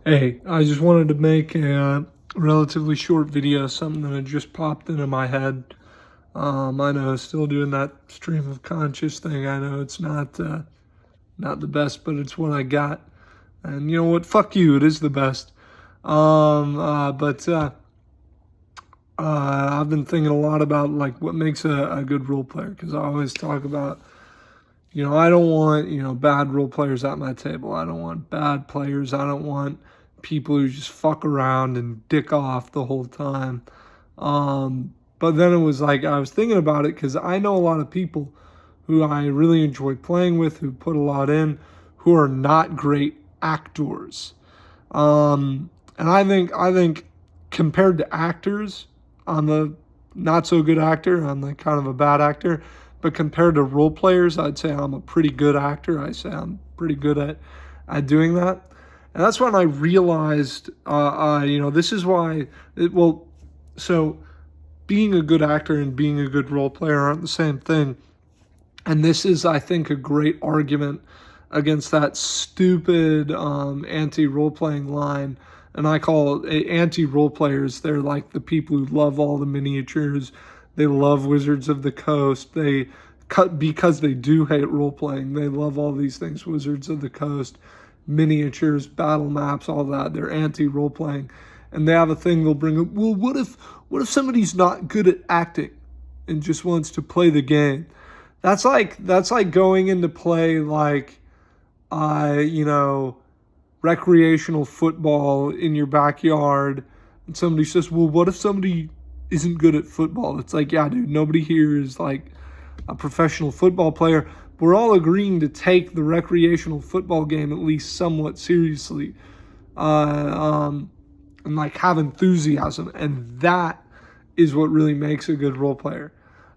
Hey, I just wanted to make a relatively short video, something that had just popped into my head. I know, still doing that stream of conscious thing. I know it's not the best, but it's what I got. And you know what? Fuck you. It is the best. But I've been thinking a lot about like what makes a good role player, because I always talk about, I don't want, bad role players at my table. I don't want bad players. I don't want people who just fuck around and dick off the whole time. But then it was like, I was thinking about it because I know a lot of people who I really enjoy playing with, who put a lot in, who are not great actors. And I think compared to actors, I'm a not so good actor. I'm like kind of a bad actor. But compared to role players, I'd say I'm a pretty good actor. I say I'm pretty good at doing that. And that's when I realized, this is why, so being a good actor and being a good role player aren't the same thing. And this is, I think, a great argument against that stupid anti-role playing line. And I call it anti-role players. They're like the people who love all the miniatures. They love Wizards of the Coast. They cut because they do hate role playing. They love all these things: Wizards of the Coast, miniatures, battle maps, all that. They're anti-role playing, and they have a thing they'll bring up. Well, what if somebody's not good at acting and just wants to play the game? That's like going into play like, recreational football in your backyard, and somebody says, "Well, what if somebody isn't good at football?" It's like, yeah, dude, nobody here is like a professional football player. We're all agreeing to take the recreational football game at least somewhat seriously, and like have enthusiasm, and that is what really makes a good role player.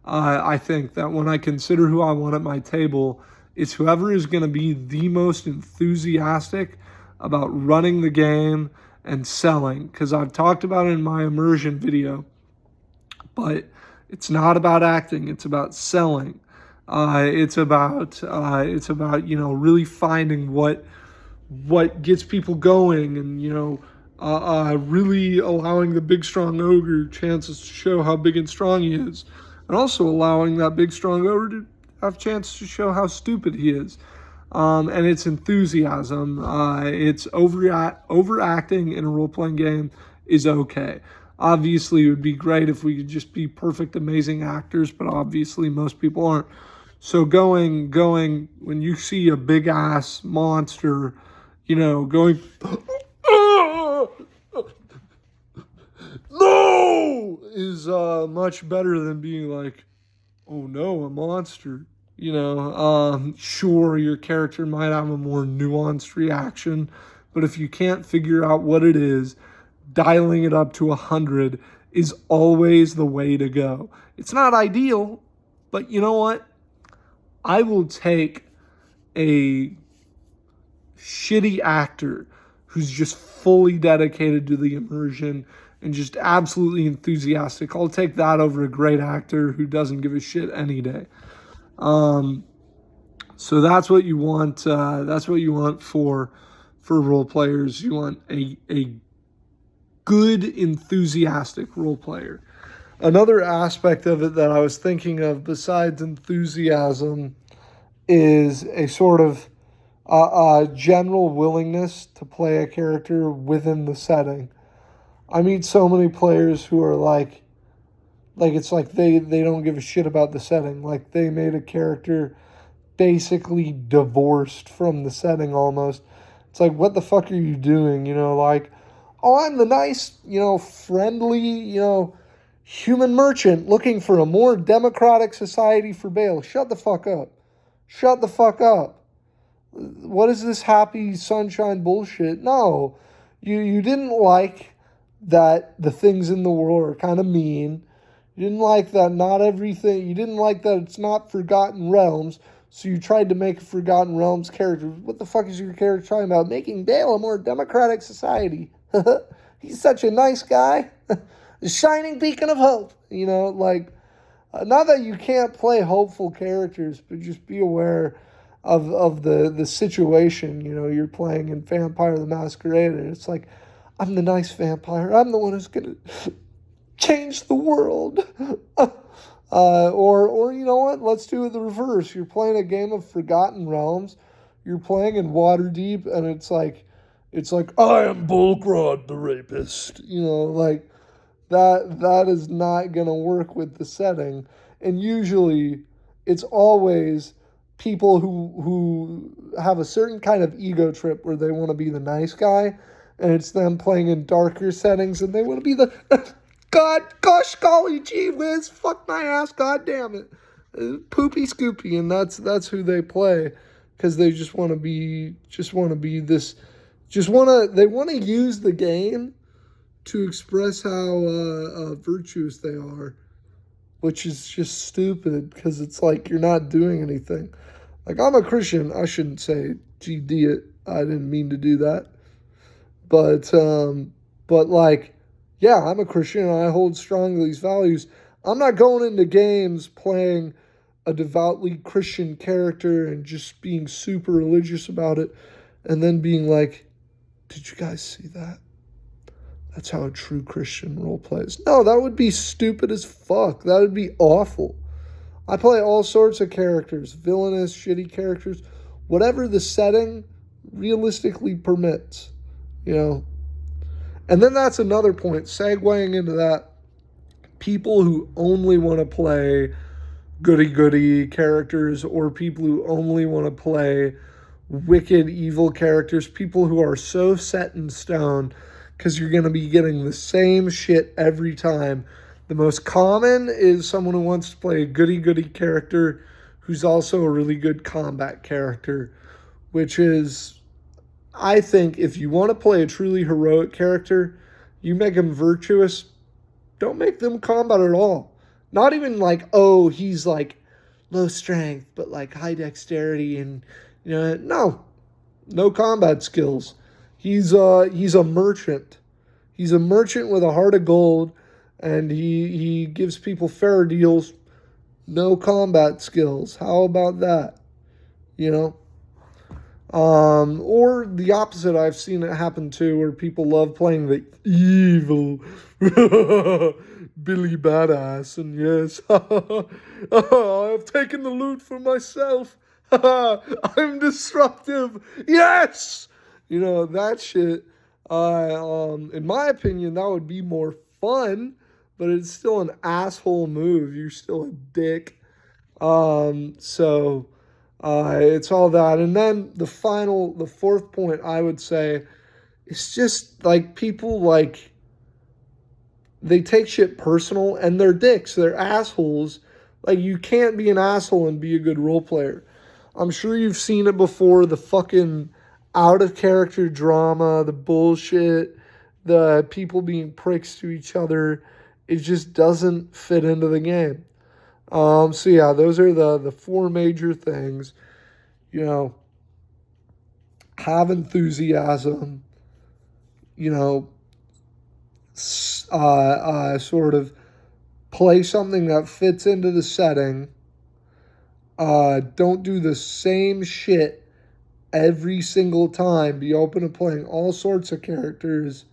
I think that when I consider who I want at my table, it's whoever is going to be the most enthusiastic about running the game and selling. Because I've talked about it in my immersion video, but it's not about acting. It's about selling. It's about really finding what gets people going, and really allowing the big strong ogre chances to show how big and strong he is, and also allowing that big strong ogre to have chances to show how stupid he is. And it's enthusiasm. It's overacting in a role playing game is okay. Obviously, it would be great if we could just be perfect, amazing actors, but obviously most people aren't. So going when you see a big ass monster, going no is much better than being like, oh no, a monster. Sure, your character might have a more nuanced reaction, but if you can't figure out what it is, dialing it up to 100 is always the way to go. It's not ideal, but you know what? I will take a shitty actor who's just fully dedicated to the immersion and just absolutely enthusiastic. I'll take that over a great actor who doesn't give a shit any day. So that's what you want. That's what you want for role players. You want a good, enthusiastic role player. Another aspect of it that I was thinking of besides enthusiasm is a sort of general willingness to play a character within the setting. I meet so many players who are like it's like they don't give a shit about the setting. Like they made a character basically divorced from the setting almost. It's like, what the fuck are you doing? Like, oh, I'm the nice, friendly, human merchant looking for a more democratic society for Bale. Shut the fuck up. Shut the fuck up. What is this happy sunshine bullshit? No. You didn't like that the things in the world are kind of mean. You didn't like that not everything, you didn't like that it's not Forgotten Realms, so you tried to make a Forgotten Realms character. What the fuck is your character talking about? Making Bale a more democratic society. He's such a nice guy. The shining beacon of hope. Not that you can't play hopeful characters, but just be aware of the situation. You know, you're playing in Vampire the Masquerade, and it's like, I'm the nice vampire. I'm the one who's gonna change the world. Or you know what? Let's do it the reverse. You're playing a game of Forgotten Realms. You're playing in Waterdeep, and it's like I am Bulgrod the rapist. You know, like that is not gonna work with the setting. And usually, it's always people who have a certain kind of ego trip where they want to be the nice guy, and it's them playing in darker settings, and they want to be the God, gosh, golly, gee whiz, fuck my ass, god damn it, poopy scoopy, and that's who they play, because they just want to be this, they want to use the game to express how virtuous they are, which is just stupid, because it's like you're not doing anything. Like, I'm a Christian, I shouldn't say, gee, it, I didn't mean to do that, but like, yeah, I'm a Christian and I hold strong to these values. I'm not going into games playing a devoutly Christian character and just being super religious about it and then being like, did you guys see that? That's how a true Christian role plays. No, that would be stupid as fuck. That would be awful. I play all sorts of characters, villainous, shitty characters, whatever the setting realistically permits, you know. And then that's another point, segueing into that, people who only want to play goody-goody characters, or people who only want to play wicked, evil characters, people who are so set in stone, because you're going to be getting the same shit every time. The most common is someone who wants to play a goody-goody character who's also a really good combat character, which is, I think, if you want to play a truly heroic character, you make them virtuous. Don't make them combat at all. Not even like, oh, he's like low strength, but like high dexterity, and you know, no combat skills. He's a merchant. He's a merchant with a heart of gold, and he gives people fair deals. No combat skills. How about that? You know. Or the opposite, I've seen it happen too, where people love playing the evil Billy Badass, and yes, I've taken the loot for myself. I'm disruptive. Yes, you know that shit. In my opinion, that would be more fun, but it's still an asshole move. You're still a dick. So. It's all that. And then the fourth point I would say is just like people like, they take shit personal and they're dicks. They're assholes. Like, you can't be an asshole and be a good role player. I'm sure you've seen it before, the fucking out of character drama, the bullshit, the people being pricks to each other. It just doesn't fit into the game. So yeah, those are the four major things. You know, have enthusiasm. You know, sort of play something that fits into the setting. Don't do the same shit every single time. Be open to playing all sorts of characters.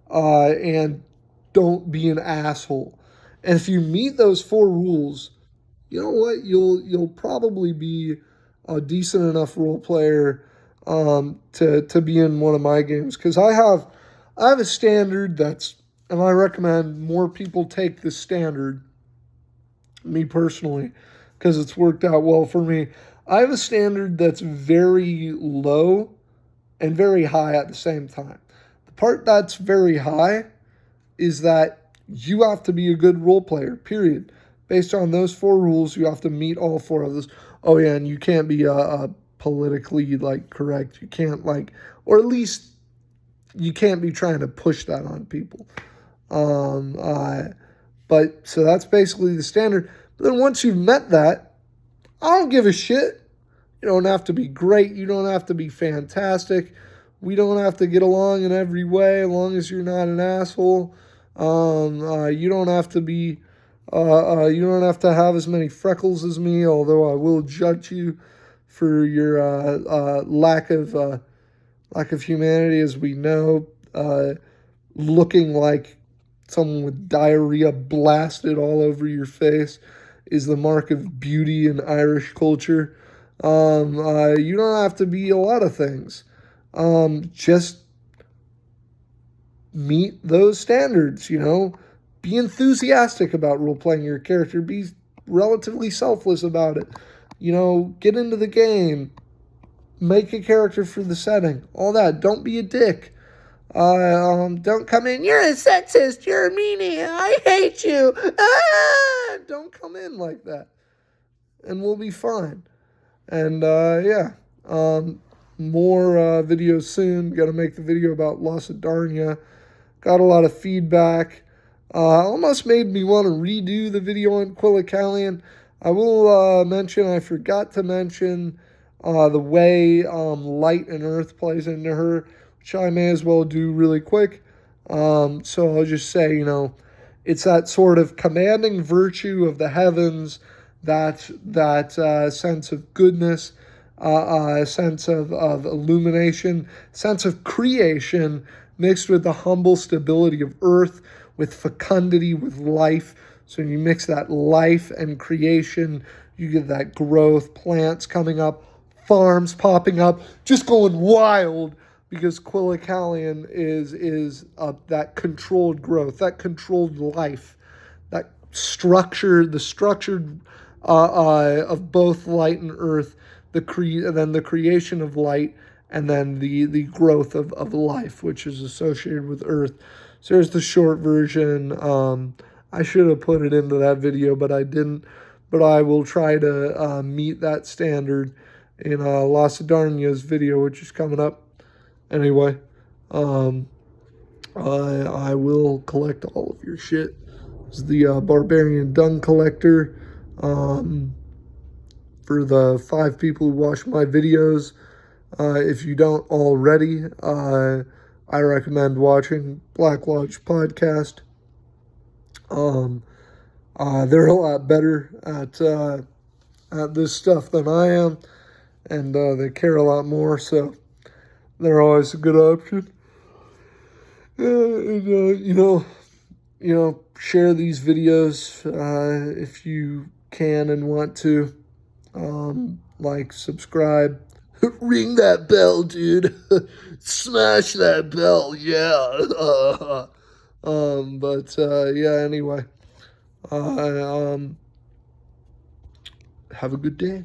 And don't be an asshole. And if you meet those four rules, you know what? You'll probably be a decent enough role player to be in one of my games, because I have a standard and I recommend more people take this standard. Me personally, because it's worked out well for me. I have a standard that's very low and very high at the same time. The part that's very high is that you have to be a good role player, period. Based on those four rules, you have to meet all four of those. Oh yeah, and you can't be politically like correct. You can't or at least you can't be trying to push that on people. But so that's basically the standard. But then once you've met that, I don't give a shit. You don't have to be great. You don't have to be fantastic. We don't have to get along in every way, as long as you're not an asshole. You don't have to be, you don't have to have as many freckles as me, although I will judge you for your lack of humanity, as we know. Looking like someone with diarrhea blasted all over your face is the mark of beauty in Irish culture. You don't have to be a lot of things. Just meet those standards, Be enthusiastic about role playing your character. Be relatively selfless about it. Get into the game. Make a character for the setting. All that. Don't be a dick. Don't come in, you're a sexist, you're a meanie, I hate you. Don't come in like that. And we'll be fine. And, more videos soon. Got to make the video about Lacedarnia. Got a lot of feedback. Almost made me want to redo the video on Quillicalian. I will mention, I forgot to mention the way light and earth plays into her, which I may as well do really quick. So I'll just say, it's that sort of commanding virtue of the heavens, that sense of goodness, a sense of illumination, sense of creation, mixed with the humble stability of earth, with fecundity, with life. So when you mix that life and creation, you get that growth, plants coming up, farms popping up, just going wild, because Quillicalian is that controlled growth, that controlled life, that structure, the structured of both light and earth, and then the creation of light, and then the growth of life, which is associated with earth. So there's the short version. I should have put it into that video, but I didn't. But I will try to meet that standard in Lacedarnia's video, which is coming up. Anyway, I will collect all of your shit. It's the Barbarian Dung Collector. For the 5 people who watch my videos, if you don't already, I recommend watching Black Lodge Podcast. They're a lot better at this stuff than I am, and they care a lot more, so they're always a good option. Share these videos if you can and want to. Like, subscribe. Ring that bell, dude. Smash that bell, yeah. Anyway. Have a good day.